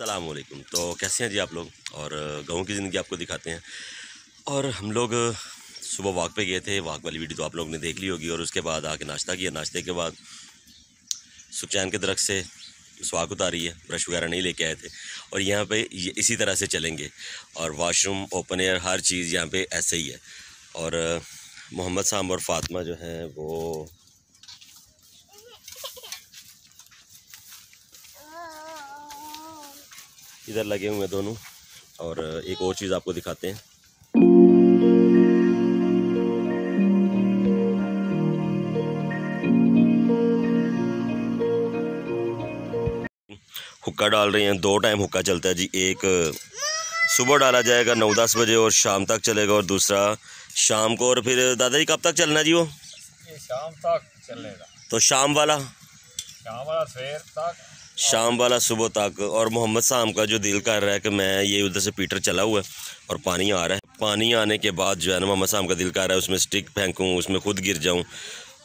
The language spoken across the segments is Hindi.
अस्सलाम वालेकुम। तो कैसे हैं जी आप लोग। और गाँव की ज़िंदगी आपको दिखाते हैं। और हम लोग सुबह वॉक पे गए थे। वॉक वाली वीडियो तो आप लोगों ने देख ली होगी। और उसके बाद आके नाश्ता किया। नाश्ते के बाद सुखचैन के दरख्त से स्वाक उतारी है। ब्रश वगैरह नहीं लेके आए थे। और यहाँ पे इसी तरह से चलेंगे। और वाशरूम, ओपन एयर, हर चीज़ यहाँ पे ऐसे ही है। और मोहम्मद साहब और फातिमा जो हैं वो इधर लगे हुए हैं दोनों। और एक और चीज़ आपको दिखाते हैं। हुक्का डाल रहे हैं। 2 टाइम हुक्का चलता है जी। एक सुबह डाला जाएगा 9-10 बजे और शाम तक चलेगा। और दूसरा शाम को। और फिर दादाजी कब तक चलना जी वो? ये शाम तक चलेगा। तो शाम वाला सवेर तक, शाम वाला सुबह तक। और मोहम्मद साहब का जो दिल कर रहा है कि मैं ये उधर से पीटर चला हुआ है और पानी आ रहा है। पानी आने के बाद जो है ना मोहम्मद साहब का दिल कर रहा है उसमें स्टिक फेंकूँ, उसमें खुद गिर जाऊँ।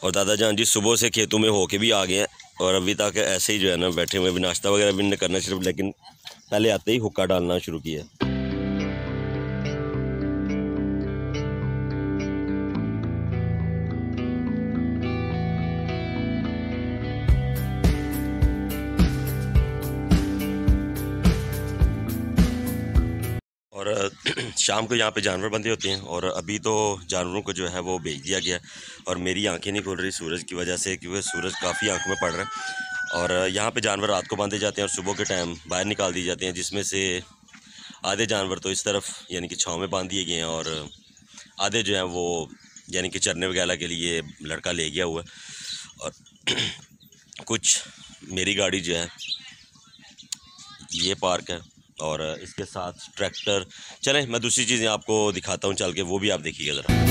और दादा जान जी सुबह से खेतों में होके भी आ गए हैं। और अभी तक ऐसे ही जो है ना बैठे हुए। भी नाश्ता वगैरह भी नहीं करना सिर्फ, लेकिन पहले आते ही हुक्का डालना शुरू किया। और शाम को यहाँ पे जानवर बंधे होते हैं। और अभी तो जानवरों को जो है वो भेज दिया गया। और मेरी आंखें नहीं खुल रही सूरज की वजह से, क्योंकि सूरज काफ़ी आंखों में पड़ रहा है। और यहाँ पे जानवर रात को बांधे जाते हैं और सुबह के टाइम बाहर निकाल दिए जाते हैं। जिसमें से आधे जानवर तो इस तरफ यानी कि छाँव में बांध दिए गए हैं। और आधे जो हैं वो यानी कि चरने वगैरह के लिए लड़का ले गया हुआ है। और कुछ मेरी गाड़ी जो है ये पार्क है। और इसके साथ ट्रैक्टर। चलें मैं दूसरी चीज़ें आपको दिखाता हूँ चल के, वो भी आप देखिएगा ज़रा।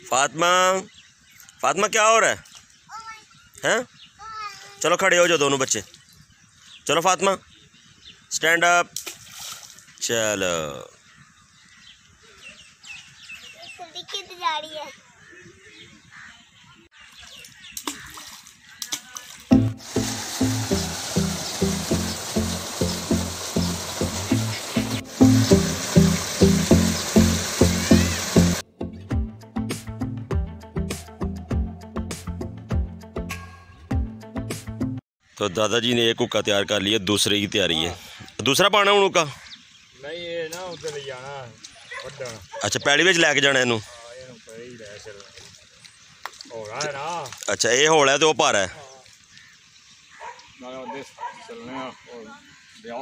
फातिमा, फातिमा क्या हो रहा है? हैं? चलो खड़े हो जाओ दोनों बच्चे। चलो फातिमा स्टैंड अप। चलो जा रही है। तो दादाजी ने एक हुक्का तैयार कर लिया, दूसरे की तैयारी है। दूसरा पाना हूँ हुक्का नहीं ये ना उधर ले जाना। अच्छा पैड़ी विच लैके जाना इनू। अच्छा ये होल है तो वो भारा है।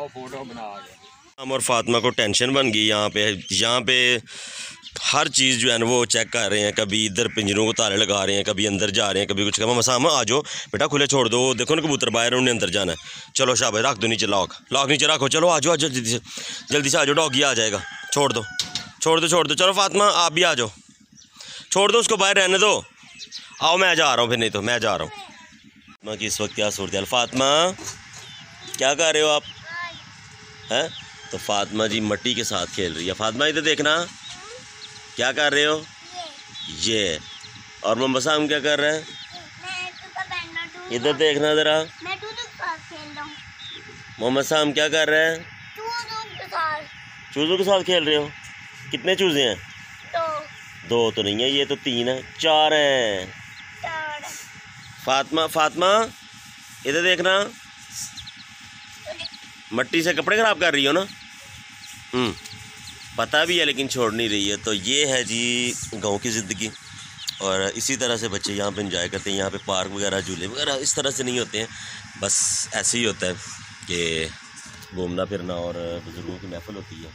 फोटो बना हम और फातिमा को टेंशन बन गई। यहाँ पे हर चीज़ जो है ना वो चेक कर रहे हैं। कभी इधर पिंजरों को ताले लगा रहे हैं, कभी अंदर जा रहे हैं, कभी कुछ। कहा मसामा आ जाओ बेटा, खुले छोड़ दो। देखो ना कबूतर बाहर उन्हें अंदर जाना है। चलो शाबाश, रख दो नीचे लॉक नीचे रखो। चलो आ जाओ जल्दी से आ जाओ। डॉगी आ जाएगा। छोड़ दो। चलो फातिमा आप भी आ जाओ। छोड़ दो उसको, बाहर रहने दो। आओ मैं जा रहा हूँ, फिर नहीं तो मैं जा रहा हूँ। फातिमा की इस वक्त क्या सूरत है। फातिमा क्या कर रहे हो आप हैं? तो फातिमा जी मट्टी के साथ खेल रही है। फातिमा इधर देखना क्या कर रहे हो ये। और मोहम्मद साहब क्या कर रहे हैं? इधर देखना ज़रा। मोहम्मद साहब क्या कर रहे हैं? चूज़ों के साथ खेल रहे हो। कितने चूज़े हैं? 2 तो नहीं है, ये तो 3 है। 4 हैं। फातिमा इधर देखना। मट्टी से कपड़े ख़राब कर रही हो ना? पता भी है लेकिन छोड़ नहीं रही है। तो ये है जी गांव की ज़िंदगी। और इसी तरह से बच्चे यहाँ पे एंजॉय करते हैं। यहाँ पे पार्क वगैरह, झूले वगैरह इस तरह से नहीं होते हैं। बस ऐसे ही होता है कि घूमना फिरना और बुज़ुर्गों की महफ़िल होती है।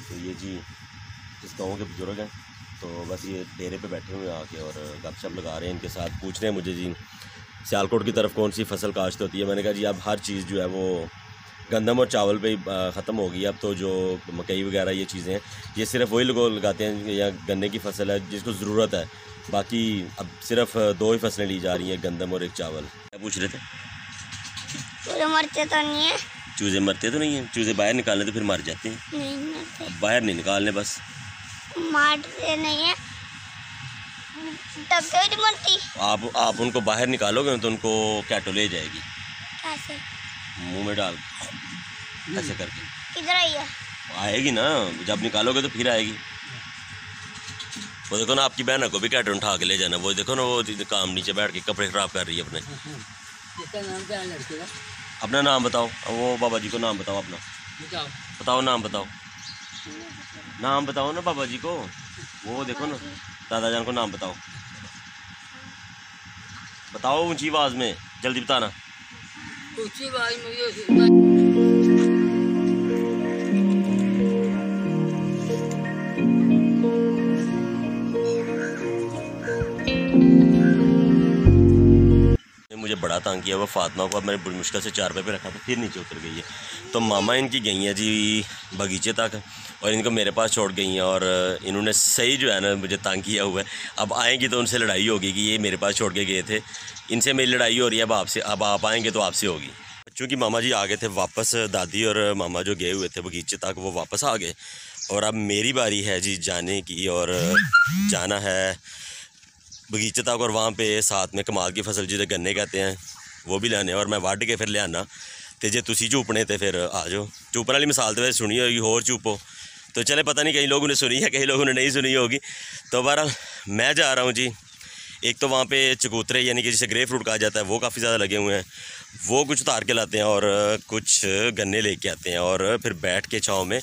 तो ये जी इस गाँव के बुज़ुर्ग हैं। तो बस ये डेरे पे बैठे हुए आके और गपशप लगा रहे हैं इनके साथ। पूछ रहे हैं मुझे जी सियालकोट की तरफ कौन सी फसल काश्त होती है। मैंने कहा जी अब हर चीज़ जो है वो गंदम और चावल पे ही ख़त्म हो गई। अब तो जो मकई वगैरह ये चीज़ें हैं ये सिर्फ वही लोग लगाते हैं या गन्ने की फसल है जिसको ज़रूरत है। बाकी अब सिर्फ 2 ही फसलें ली जा रही हैं, गंदम और एक चावल। क्या पूछ रहे थे? चूजे मरते तो नहीं है? चूज़े मरते तो नहीं हैं, चूज़े बाहर निकालने तो फिर मर जाते हैं। नहीं मरते। अब बाहर नहीं निकालने, बस मारते नहीं है तब तो मरती। आप उनको बाहर निकालोगे तो उनको कैटो ले जाएगी कैसे? मुंह में डाल ऐसे करके। किधर आई है? आएगी ना, जब निकालोगे तो फिर आएगी। वो देखो ना आपकी बहन को भी कैटो उठा के ले जाना। वो देखो ना वो काम नीचे बैठ के कपड़े खराब कर रही है अपने। नाम क्या है लड़के का? अपना नाम बताओ। वो बाबा जी को नाम बताओ अपना। बताओ नाम बताओ। नाम बताओ ना बाबा जी को। वो देखो ना दादा जान को नाम बताओ। बताओ ऊंची आवाज में, जल्दी बताना। ऊंची आवाज में मुझे बड़ा तंग किया। वो फातिमा को अब मैंने बड़ी मुश्किल से चारपाई पे रखा था, फिर नीचे उतर गई है। तो मामा इनकी गई हैं जी बगीचे तक और इनको मेरे पास छोड़ गई हैं और इन्होंने सही जो है ना मुझे तंग किया हुआ है। अब आएंगी तो उनसे लड़ाई होगी कि ये मेरे पास छोड़ के गए थे, इनसे मेरी लड़ाई हो रही है अब आपसे। अब आप आएँगे तो आपसे होगी। चूँकि मामा जी आ गए थे वापस, दादी और मामा जो गए हुए थे बगीचे तक वो वापस आ गए और अब मेरी बारी है जी जाने की। और जाना है बगीचे तक और वहाँ पे साथ में कमाल की फसल जिसे गन्ने कहते हैं वो भी लाने और मैं वढ़ के फिर ले आना। तो जे तुसी झूपने तो फिर आ जाओ। झूपने वाली मिसाल तो वैसे सुनी होगी, होर झूपो। तो चले पता नहीं कई लोगों ने सुनी है, कई लोगों ने नहीं सुनी होगी। तो बहरहाल मैं जा रहा हूँ जी। एक तो वहाँ पे चकोतरे यानी कि जिसे ग्रे फ्रूट कहा जाता है वो काफ़ी ज़्यादा लगे हुए हैं, वो कुछ उतार के लाते हैं और कुछ गन्ने लेके आते हैं और फिर बैठ के छाँव में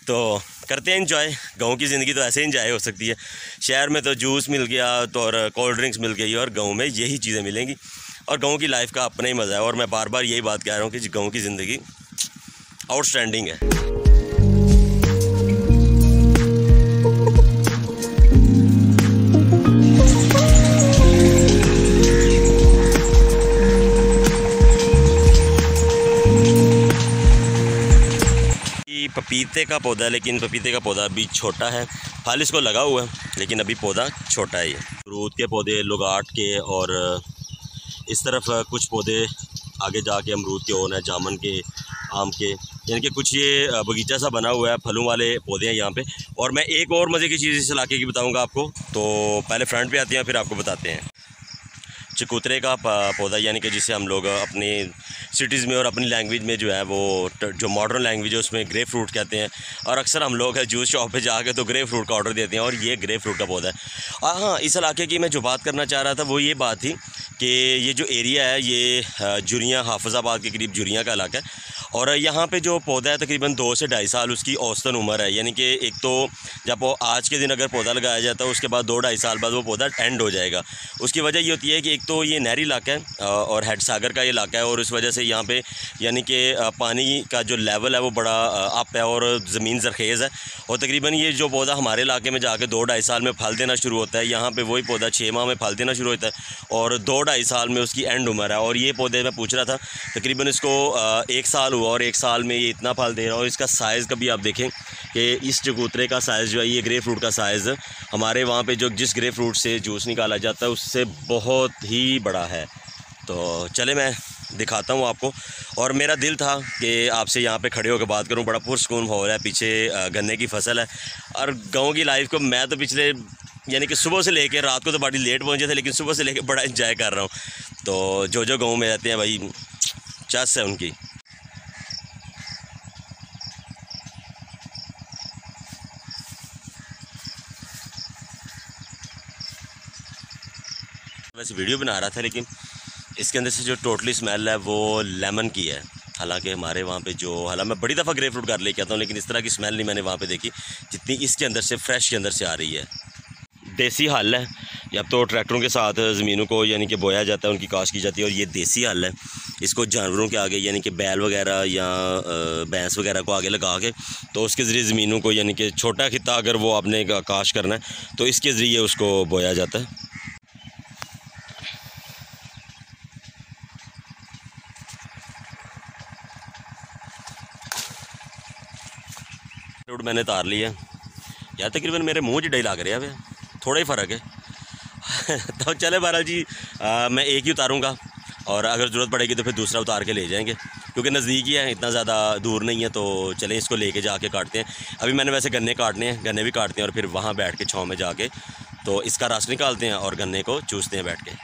तो करते हैं इंजॉय। गाँव की ज़िंदगी तो ऐसे ही इंजॉय हो सकती है। शहर में तो जूस मिल गया तो और कोल्ड ड्रिंक्स मिल गई और गाँव में यही चीज़ें मिलेंगी और गाँव की लाइफ का अपना ही मज़ा है। और मैं बार बार यही बात कह रहा हूँ कि गाँव की ज़िंदगी आउटस्टैंडिंग है। पपीते का पौधा है लेकिन पपीते का पौधा अभी छोटा है, फल इसको लगा हुआ है लेकिन अभी पौधा छोटा है। ये अमरूद के पौधे, लुगाट के और इस तरफ कुछ पौधे आगे जाके अमरूद के और हैं, जामुन के, आम के, यानी कि कुछ ये बगीचा सा बना हुआ है, फलों वाले पौधे हैं यहाँ पे। और मैं एक और मज़े की चीज़ इस इलाके की बताऊँगा आपको। तो पहले फ्रंट पे आते हैं फिर आपको बताते हैं। चकोतरे का पौधा यानी कि जिसे हम लोग अपनी सिटीज़ में और अपनी लैंग्वेज में जो है वो जो मॉडर्न लैंग्वेज है उसमें ग्रे फ्रूट कहते हैं। और अक्सर हम लोग जूस शॉप पे जाके तो ग्रे फ्रूट का ऑर्डर देते हैं और ये ग्रे फ्रूट का पौधा है। और हाँ, इस इलाके की मैं जो बात करना चाह रहा था वो ये बात थी कि ये जो एरिया है ये जुरियाँ, हाफिज़ाबाद के करीब जुरियाँ का इलाका है और यहाँ पे जो पौधा है तकरीबन 2 से 2.5 साल उसकी औसतन उम्र है। यानी कि एक तो जब वो आज के दिन अगर पौधा लगाया जाता है उसके बाद 2-2.5 साल बाद वो पौधा एंड हो जाएगा। उसकी वजह ये होती है कि एक तो ये नहरी इलाका है और हेड सागर का ये इलाका है और इस वजह से यहाँ पे यानी कि पानी का जो लेवल है वो बड़ा अप है और ज़मीन ज़रखेज़ है। और तकरीबन ये जो पौधा हमारे इलाके में जाके 2-2.5 साल में फल देना शुरू होता है, यहाँ पर वही पौधा 6 माह में फल देना शुरू होता है और 2-2.5 साल में उसकी एंड उम्र है। और ये पौधे मैं पूछ रहा था तकरीबन इसको 1 साल हुआ और 1 साल में ये इतना फल दे रहा है। और इसका साइज़ कभी आप देखें कि इस चकोतरे का साइज़ जो है ये ग्रे फ्रूट का साइज़ हमारे वहाँ पे जो जिस ग्रे फ्रूट से जूस निकाला जाता है उससे बहुत ही बड़ा है। तो चले मैं दिखाता हूँ आपको। और मेरा दिल था कि आपसे यहाँ पे खड़े होकर बात करूँ, बड़ा पुरसकून हो रहा है, पीछे गन्ने की फसल है और गाँव की लाइफ को मैं तो पिछले यानी कि सुबह से लेकर रात को तो बड़ी लेट पहुँचे थे लेकिन सुबह से लेकर बड़ा एंजॉय कर रहा हूँ। तो जो गाँव में रहते हैं भाई चस है उनकी। वैसे वीडियो बना रहा था लेकिन इसके अंदर से जो टोटली स्मेल है वो लेमन की है। हालांकि हमारे वहाँ पे हालांकि मैं बड़ी दफ़ा ग्रेप फ्रूट घर लेके आता हूँ लेकिन इस तरह की स्मेल नहीं मैंने वहाँ पे देखी जितनी इसके अंदर से फ्रेश के अंदर से आ रही है। देसी हल है ये अब तो ट्रैक्टरों के साथ ज़मीनों को यानी कि बोया जाता है, उनकी काश की जाती है। और ये देसी हल है, इसको जानवरों के आगे यानी कि बैल वगैरह या भैंस वगैरह को आगे लगा के तो उसके ज़रिए ज़मीनों को यानी कि छोटा खिता अगर वो आपने काश करना है तो इसके ज़रिए उसको बोया जाता है। मैंने तार लिया यार, तकरीबन मेरे मुँह जिड्डा ही लग रहा है, थोड़ा ही फ़र्क है। तो चले बहरहाल जी, मैं एक ही उतारूँगा और अगर ज़रूरत पड़ेगी तो फिर दूसरा उतार के ले जाएंगे, क्योंकि नज़दीक ही है, इतना ज़्यादा दूर नहीं है। तो चलें इसको लेके जाके काटते हैं। अभी मैंने वैसे गन्ने काटने हैं, गन्ने भी काटते हैं और फिर वहाँ बैठ के छाँव में जाके तो इसका रस निकालते हैं और गन्ने को चूसते हैं बैठ के।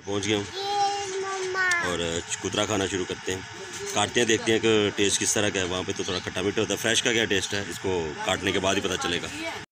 पहुंच गया हूँ और चकुतरा खाना शुरू करते हैं। काटते हैं, देखते हैं कि टेस्ट किस तरह का है। वहाँ पे तो थोड़ा खट्टा मीठा होता है। फ्रेश का क्या टेस्ट है इसको काटने के बाद ही पता चलेगा।